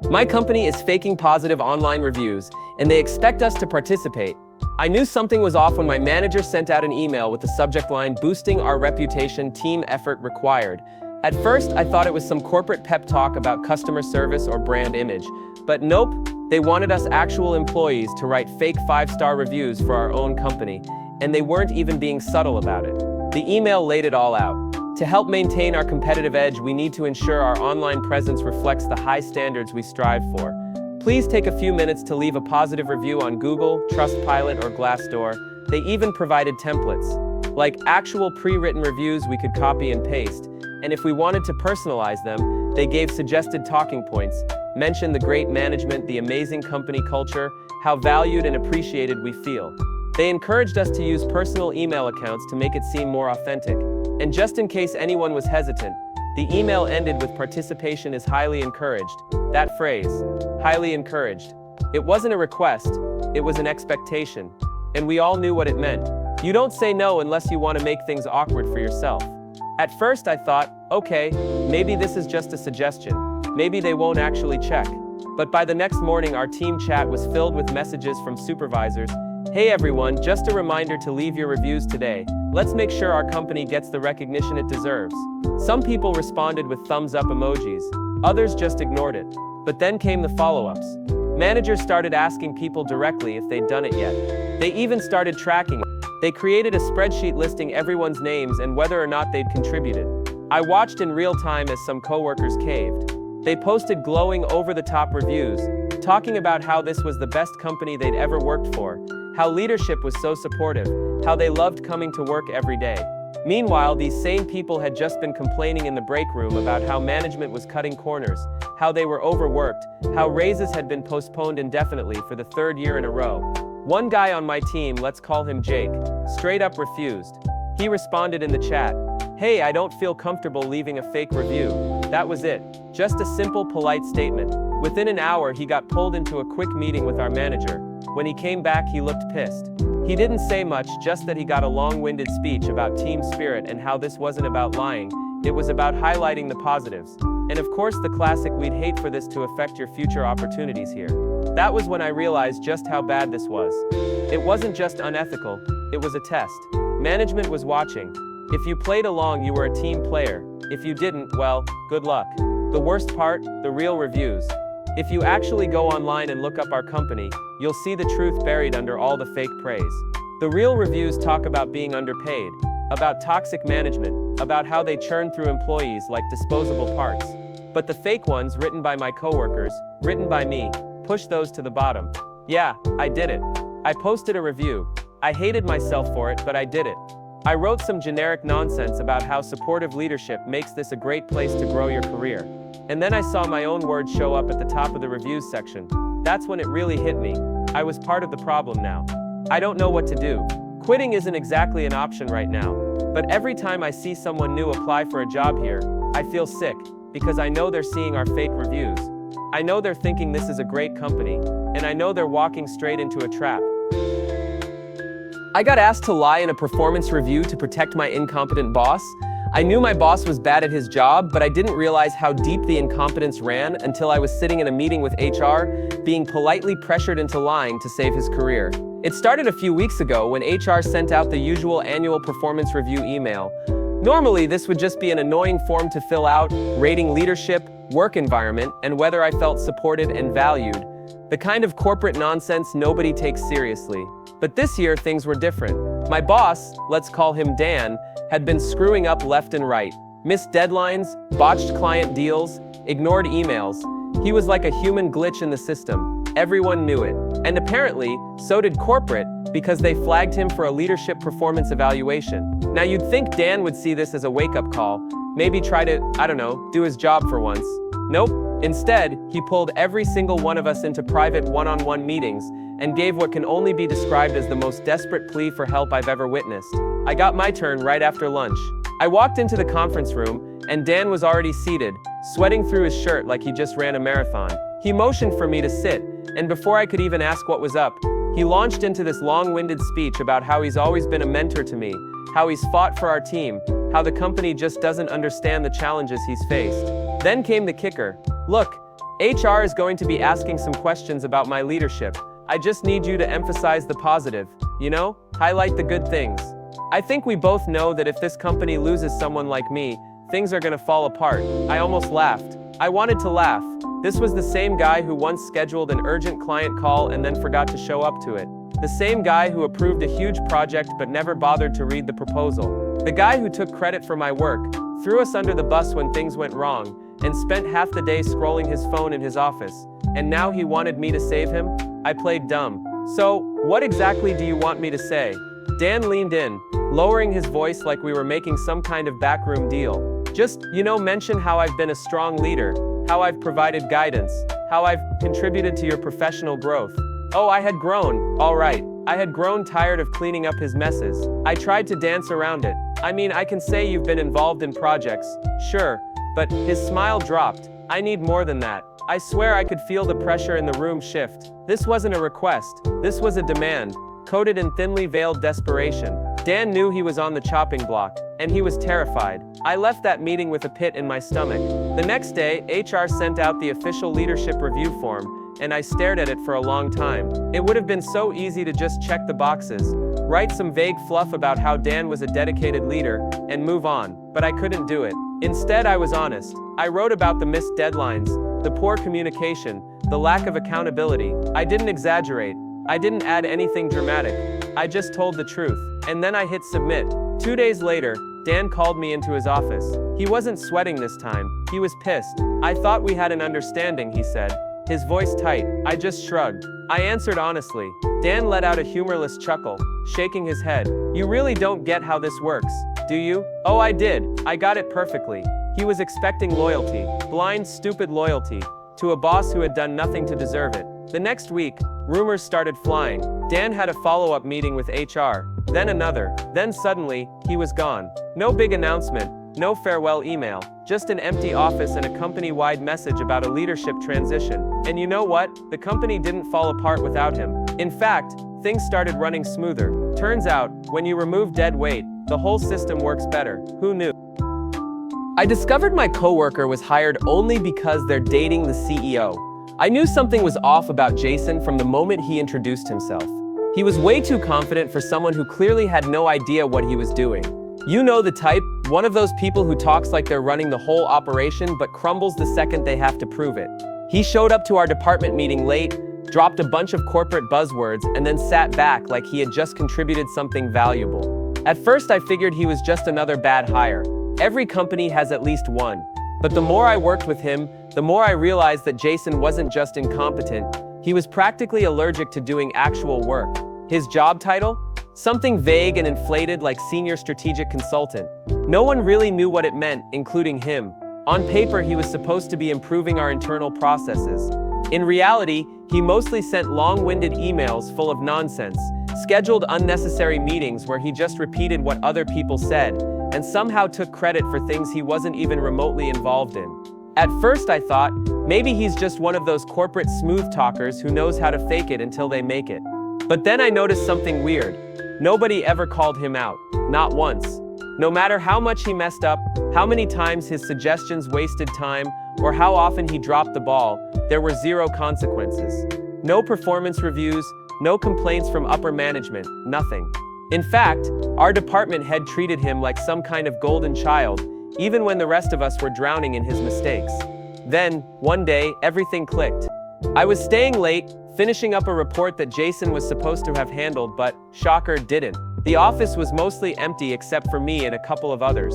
My company is faking positive online reviews, and they expect us to participate. I knew something was off when my manager sent out an email with the subject line, "Boosting our reputation, team effort required." At first, I thought it was some corporate pep talk about customer service or brand image. But nope, they wanted us actual employees to write fake 5-star reviews for our own company, and they weren't even being subtle about it. The email laid it all out. To help maintain our competitive edge, we need to ensure our online presence reflects the high standards we strive for. Please take a few minutes to leave a positive review on Google, Trustpilot, or Glassdoor. They even provided templates, like actual pre-written reviews we could copy and paste. And if we wanted to personalize them, they gave suggested talking points, mentioned the great management, the amazing company culture, how valued and appreciated we feel. They encouraged us to use personal email accounts to make it seem more authentic. And just in case anyone was hesitant, the email ended with "Participation is highly encouraged." That phrase, highly encouraged. It wasn't a request, it was an expectation. And we all knew what it meant. You don't say no unless you want to make things awkward for yourself. At first I thought, okay, maybe this is just a suggestion. Maybe they won't actually check. But by the next morning, our team chat was filled with messages from supervisors. "Hey everyone, just a reminder to leave your reviews today. Let's make sure our company gets the recognition it deserves." Some people responded with thumbs up emojis, others just ignored it. But then came the follow-ups. Managers started asking people directly if they'd done it yet. They even started tracking it. They created a spreadsheet listing everyone's names and whether or not they'd contributed. I watched in real time as some coworkers caved. They posted glowing over-the-top reviews, talking about how this was the best company they'd ever worked for, how leadership was so supportive, how they loved coming to work every day. Meanwhile, these same people had just been complaining in the break room about how management was cutting corners, how they were overworked, how raises had been postponed indefinitely for the 3rd year in a row. One guy on my team, let's call him Jake, straight up refused. He responded in the chat, "Hey, I don't feel comfortable leaving a fake review." That was it. Just a simple, polite statement. Within an hour, he got pulled into a quick meeting with our manager. When he came back, he looked pissed. He didn't say much, just that he got a long-winded speech about team spirit and how this wasn't about lying, it was about highlighting the positives. And of course the classic, "We'd hate for this to affect your future opportunities here." That was when I realized just how bad this was. It wasn't just unethical, it was a test. Management was watching. If you played along, you were a team player. If you didn't, well, good luck. The worst part, the real reviews. If you actually go online and look up our company, you'll see the truth buried under all the fake praise. The real reviews talk about being underpaid, about toxic management, about how they churn through employees like disposable parts. But the fake ones, written by my coworkers, written by me, push those to the bottom. Yeah, I did it. I posted a review. I hated myself for it, but I did it. I wrote some generic nonsense about how supportive leadership makes this a great place to grow your career. And then I saw my own words show up at the top of the reviews section. That's when it really hit me. I was part of the problem now. I don't know what to do. Quitting isn't exactly an option right now. But every time I see someone new apply for a job here, I feel sick, because I know they're seeing our fake reviews. I know they're thinking this is a great company, and I know they're walking straight into a trap. I got asked to lie in a performance review to protect my incompetent boss. I knew my boss was bad at his job, but I didn't realize how deep the incompetence ran until I was sitting in a meeting with HR, being politely pressured into lying to save his career. It started a few weeks ago when HR sent out the usual annual performance review email. Normally, this would just be an annoying form to fill out, rating leadership, work environment, and whether I felt supported and valued. The kind of corporate nonsense nobody takes seriously. But this year, things were different. My boss, let's call him Dan, had been screwing up left and right. Missed deadlines, botched client deals, ignored emails. He was like a human glitch in the system. Everyone knew it. And apparently, so did corporate, because they flagged him for a leadership performance evaluation. Now you'd think Dan would see this as a wake-up call, maybe try to, do his job for once. Nope. Instead, he pulled every single one of us into private one-on-one meetings and gave what can only be described as the most desperate plea for help I've ever witnessed. I got my turn right after lunch. I walked into the conference room, and Dan was already seated, sweating through his shirt like he just ran a marathon. He motioned for me to sit, and before I could even ask what was up, he launched into this long-winded speech about how he's always been a mentor to me, how he's fought for our team, how the company just doesn't understand the challenges he's faced. Then came the kicker. Look, HR is going to be asking some questions about my leadership. I just need you to emphasize the positive, highlight the good things. I think we both know that if this company loses someone like me, things are gonna fall apart. I almost laughed. I wanted to laugh. This was the same guy who once scheduled an urgent client call and then forgot to show up to it. The same guy who approved a huge project but never bothered to read the proposal. The guy who took credit for my work, threw us under the bus when things went wrong, and spent half the day scrolling his phone in his office. And now he wanted me to save him? I played dumb. So, what exactly do you want me to say? Dan leaned in, lowering his voice like we were making some kind of backroom deal. Just, mention how I've been a strong leader, how I've provided guidance, how I've contributed to your professional growth. Oh, I had grown, all right. I had grown tired of cleaning up his messes. I tried to dance around it. I can say you've been involved in projects, sure, but his smile dropped. I need more than that. I swear I could feel the pressure in the room shift. This wasn't a request. This was a demand, coated in thinly veiled desperation. Dan knew he was on the chopping block, and he was terrified. I left that meeting with a pit in my stomach. The next day, HR sent out the official leadership review form, and I stared at it for a long time. It would have been so easy to just check the boxes, write some vague fluff about how Dan was a dedicated leader, and move on, but I couldn't do it. Instead, I was honest. I wrote about the missed deadlines, the poor communication, the lack of accountability. I didn't exaggerate. I didn't add anything dramatic. I just told the truth. And then I hit submit. 2 days later, Dan called me into his office. He wasn't sweating this time. He was pissed. I thought we had an understanding, he said, his voice tight. I just shrugged. I answered honestly. Dan let out a humorless chuckle, shaking his head. You really don't get how this works, do you? Oh, I did. I got it perfectly. He was expecting loyalty, blind, stupid loyalty, to a boss who had done nothing to deserve it. The next week, rumors started flying. Dan had a follow-up meeting with HR, then another, then suddenly, he was gone. No big announcement, no farewell email, just an empty office and a company-wide message about a leadership transition. And you know what? The company didn't fall apart without him. In fact, things started running smoother. Turns out, when you remove dead weight, the whole system works better. Who knew? I discovered my coworker was hired only because they're dating the CEO. I knew something was off about Jason from the moment he introduced himself. He was way too confident for someone who clearly had no idea what he was doing. You know the type, one of those people who talks like they're running the whole operation but crumbles the second they have to prove it. He showed up to our department meeting late, dropped a bunch of corporate buzzwords, and then sat back like he had just contributed something valuable. At first I figured he was just another bad hire. Every company has at least one. But the more I worked with him, the more I realized that Jason wasn't just incompetent, he was practically allergic to doing actual work. His job title? Something vague and inflated like senior strategic consultant. No one really knew what it meant, including him. On paper, he was supposed to be improving our internal processes. In reality, he mostly sent long-winded emails full of nonsense, scheduled unnecessary meetings where he just repeated what other people said, and somehow took credit for things he wasn't even remotely involved in. At first I thought, maybe he's just one of those corporate smooth talkers who knows how to fake it until they make it. But then I noticed something weird. Nobody ever called him out. Not once. No matter how much he messed up, how many times his suggestions wasted time, or how often he dropped the ball, there were zero consequences. No performance reviews, no complaints from upper management, nothing. In fact, our department head treated him like some kind of golden child, even when the rest of us were drowning in his mistakes. Then, one day, everything clicked. I was staying late, finishing up a report that Jason was supposed to have handled, but, shocker, didn't. The office was mostly empty except for me and a couple of others.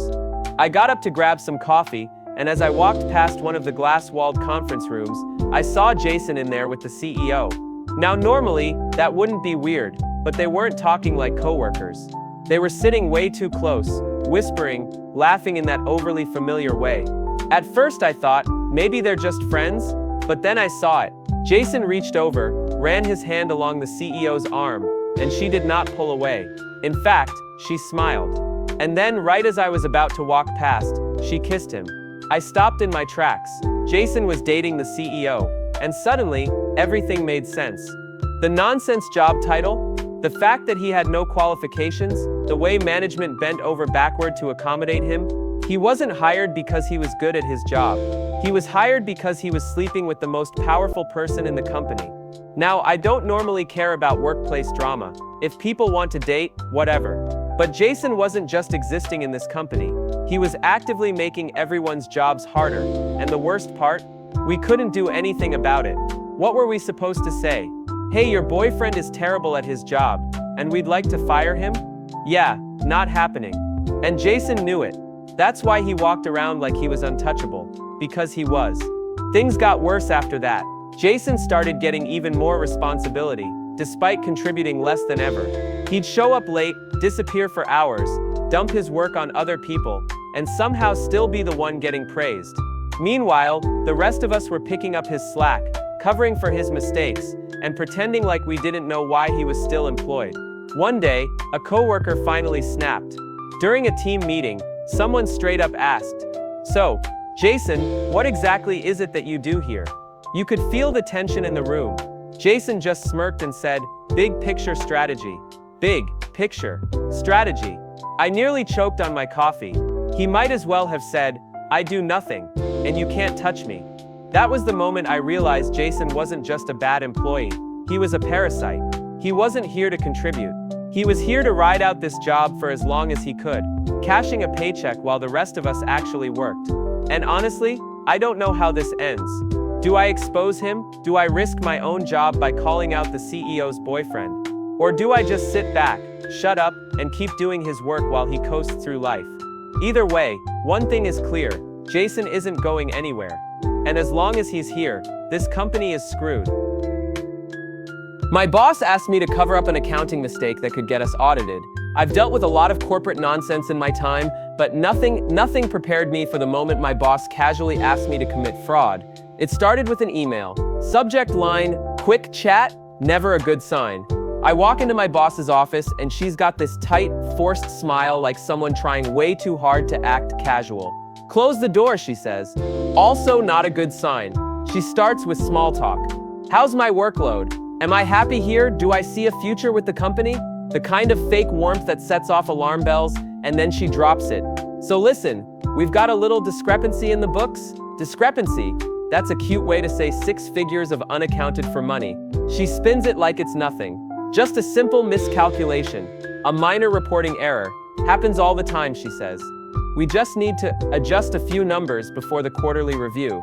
I got up to grab some coffee, and as I walked past one of the glass-walled conference rooms, I saw Jason in there with the CEO. Now normally, that wouldn't be weird, but they weren't talking like coworkers. They were sitting way too close, whispering, laughing in that overly familiar way. At first I thought, maybe they're just friends, but then I saw it. Jason reached over, ran his hand along the CEO's arm, and she did not pull away. In fact, she smiled. And then, right as I was about to walk past, she kissed him. I stopped in my tracks. Jason was dating the CEO, and suddenly, everything made sense. The nonsense job title, the fact that he had no qualifications, the way management bent over backward to accommodate him, He wasn't hired because he was good at his job. He was hired because he was sleeping with the most powerful person in the company. Now, I don't normally care about workplace drama. If people want to date, whatever. But Jason wasn't just existing in this company. He was actively making everyone's jobs harder. And the worst part? We couldn't do anything about it. What were we supposed to say? Hey, your boyfriend is terrible at his job, and we'd like to fire him? Yeah, not happening. And Jason knew it. That's why he walked around like he was untouchable. Because he was. Things got worse after that. Jason started getting even more responsibility, despite contributing less than ever. He'd show up late, disappear for hours, dump his work on other people, and somehow still be the one getting praised. Meanwhile, the rest of us were picking up his slack, covering for his mistakes, and pretending like we didn't know why he was still employed. One day, a coworker finally snapped. During a team meeting, someone straight up asked, "So, Jason, what exactly is it that you do here?" You could feel the tension in the room. Jason just smirked and said, "Big picture strategy." Big picture strategy. I nearly choked on my coffee. He might as well have said, "I do nothing, and you can't touch me." That was the moment I realized Jason wasn't just a bad employee. He was a parasite. He wasn't here to contribute. He was here to ride out this job for as long as he could, cashing a paycheck while the rest of us actually worked. And honestly, I don't know how this ends. Do I expose him? Do I risk my own job by calling out the CEO's boyfriend? Or do I just sit back, shut up, and keep doing his work while he coasts through life? Either way, one thing is clear, Jason isn't going anywhere. And as long as he's here, this company is screwed. My boss asked me to cover up an accounting mistake that could get us audited. I've dealt with a lot of corporate nonsense in my time, but nothing prepared me for the moment my boss casually asked me to commit fraud. It started with an email. Subject line, "Quick chat," never a good sign. I walk into my boss's office and she's got this tight, forced smile like someone trying way too hard to act casual. "Close the door," she says. Also not a good sign. She starts with small talk. "How's my workload? Am I happy here? Do I see a future with the company?" The kind of fake warmth that sets off alarm bells, and then she drops it. "So listen, we've got a little discrepancy in the books." Discrepancy? That's a cute way to say 6 figures of unaccounted for money. She spins it like it's nothing. Just a simple miscalculation. A minor reporting error. Happens all the time, she says. We just need to adjust a few numbers before the quarterly review.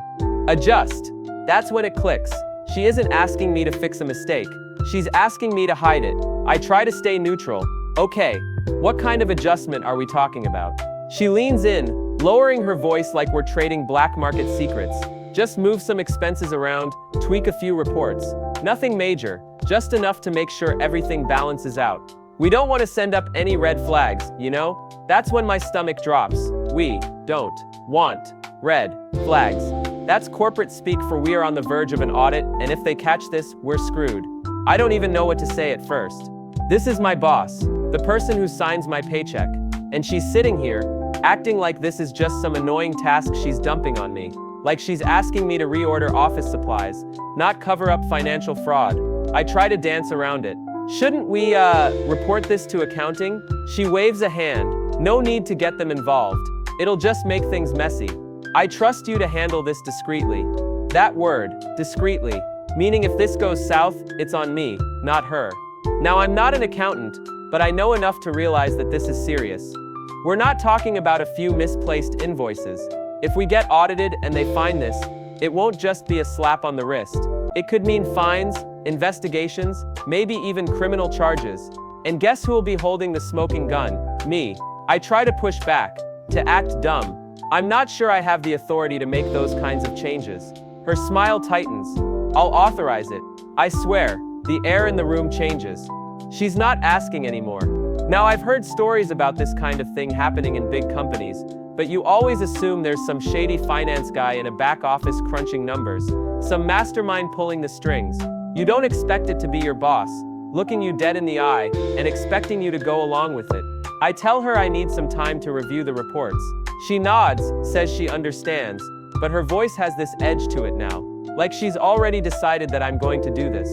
Adjust. That's when it clicks. She isn't asking me to fix a mistake. She's asking me to hide it. I try to stay neutral. Okay, what kind of adjustment are we talking about? She leans in, lowering her voice like we're trading black market secrets. Just move some expenses around, tweak a few reports. Nothing major, just enough to make sure everything balances out. We don't want to send up any red flags, you know? That's when my stomach drops. We don't want red flags. That's corporate speak for we are on the verge of an audit, and if they catch this, we're screwed. I don't even know what to say at first. This is my boss, the person who signs my paycheck, and she's sitting here, acting like this is just some annoying task she's dumping on me. Like she's asking me to reorder office supplies, not cover up financial fraud. I try to dance around it. Shouldn't we, report this to accounting? She waves a hand. No need to get them involved. It'll just make things messy. I trust you to handle this discreetly. That word, discreetly, meaning if this goes south, it's on me, not her. Now I'm not an accountant, but I know enough to realize that this is serious. We're not talking about a few misplaced invoices. If we get audited and they find this, it won't just be a slap on the wrist. It could mean fines, investigations, maybe even criminal charges. And guess who will be holding the smoking gun? Me. I try to push back, to act dumb. I'm not sure I have the authority to make those kinds of changes. Her smile tightens. I'll authorize it. I swear, the air in the room changes. She's not asking anymore. Now I've heard stories about this kind of thing happening in big companies, but you always assume there's some shady finance guy in a back office crunching numbers, some mastermind pulling the strings. You don't expect it to be your boss, looking you dead in the eye, and expecting you to go along with it. I tell her I need some time to review the reports. She nods, says she understands, but her voice has this edge to it now, like she's already decided that I'm going to do this.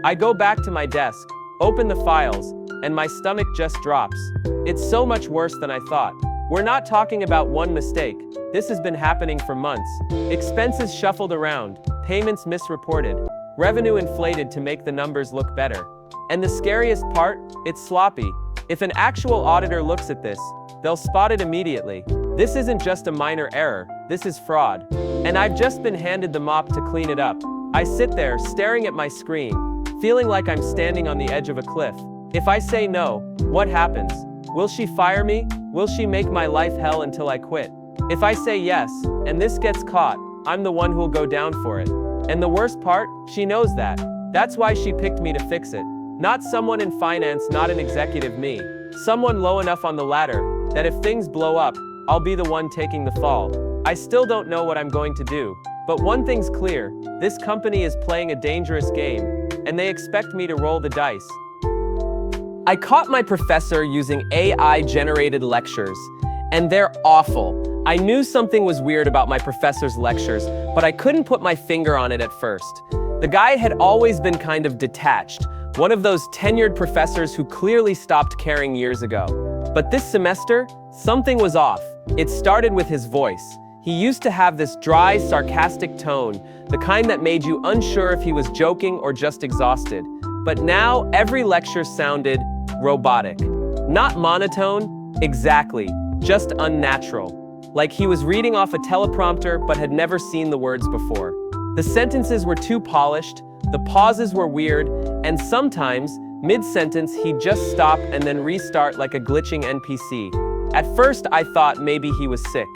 I go back to my desk, open the files, and my stomach just drops. It's so much worse than I thought. We're not talking about one mistake. This has been happening for months. Expenses shuffled around, payments misreported, revenue inflated to make the numbers look better. And the scariest part? It's sloppy. If an actual auditor looks at this, they'll spot it immediately. This isn't just a minor error, this is fraud. And I've just been handed the mop to clean it up. I sit there, staring at my screen, feeling like I'm standing on the edge of a cliff. If I say no, what happens? Will she fire me? Will she make my life hell until I quit? If I say yes, and this gets caught, I'm the one who'll go down for it. And the worst part, she knows that. That's why she picked me to fix it. Not someone in finance, not an executive me. Someone low enough on the ladder that if things blow up, I'll be the one taking the fall. I still don't know what I'm going to do, but one thing's clear, this company is playing a dangerous game, and they expect me to roll the dice. I caught my professor using AI-generated lectures, and they're awful. I knew something was weird about my professor's lectures, but I couldn't put my finger on it at first. The guy had always been kind of detached, one of those tenured professors who clearly stopped caring years ago. But this semester, something was off. It started with his voice. He used to have this dry, sarcastic tone, the kind that made you unsure if he was joking or just exhausted. But now, every lecture sounded robotic. Not monotone, exactly, just unnatural. Like he was reading off a teleprompter but had never seen the words before. The sentences were too polished, the pauses were weird, and sometimes, mid-sentence, he'd just stop and then restart like a glitching NPC. At first, I thought maybe he was sick.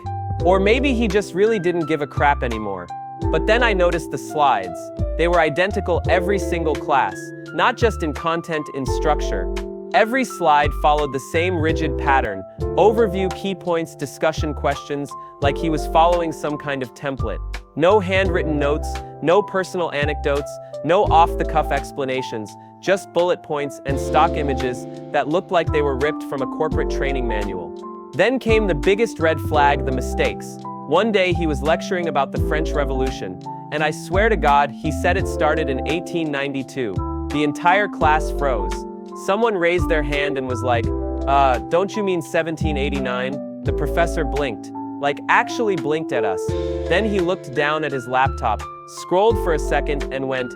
Or maybe he just really didn't give a crap anymore. But then I noticed the slides. They were identical every single class, not just in content, in structure. Every slide followed the same rigid pattern: overview, key points, discussion questions, like he was following some kind of template. No handwritten notes, no personal anecdotes, no off-the-cuff explanations, just bullet points and stock images that looked like they were ripped from a corporate training manual. Then came the biggest red flag, the mistakes. One day he was lecturing about the French Revolution, and I swear to God, he said it started in 1892. The entire class froze. Someone raised their hand and was like, don't you mean 1789? The professor blinked, like actually blinked at us. Then he looked down at his laptop, scrolled for a second and went,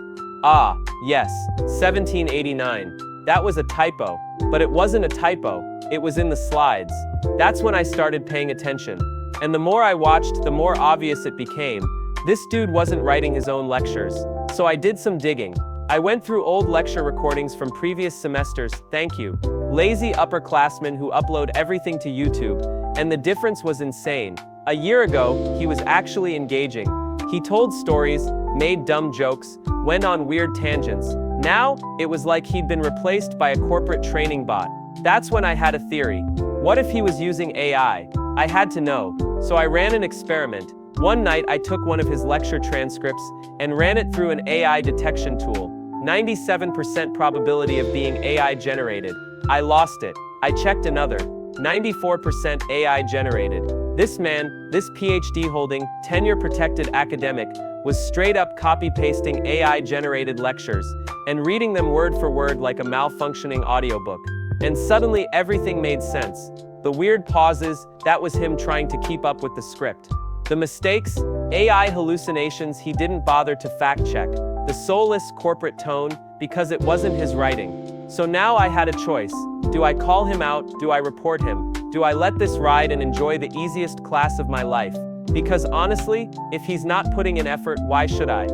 yes, 1789. That was a typo. But it wasn't a typo, it was in the slides. That's when I started paying attention. And the more I watched, the more obvious it became. This dude wasn't writing his own lectures. So I did some digging. I went through old lecture recordings from previous semesters, thank you. Lazy upperclassmen who upload everything to YouTube, and the difference was insane. A year ago, he was actually engaging. He told stories, made dumb jokes, went on weird tangents. Now, it was like he'd been replaced by a corporate training bot. That's when I had a theory. What if he was using AI? I had to know. So I ran an experiment. One night I took one of his lecture transcripts and ran it through an AI detection tool. 97% probability of being AI generated. I lost it. I checked another. 94% AI generated. This man, this PhD holding, tenure protected academic, was straight up copy-pasting AI generated lectures and reading them word for word like a malfunctioning audiobook. And suddenly everything made sense. The weird pauses, that was him trying to keep up with the script. The mistakes, AI hallucinations he didn't bother to fact check. The soulless corporate tone, because it wasn't his writing. So now I had a choice. Do I call him out? Do I report him? Do I let this ride and enjoy the easiest class of my life? Because honestly, if he's not putting in effort, why should I?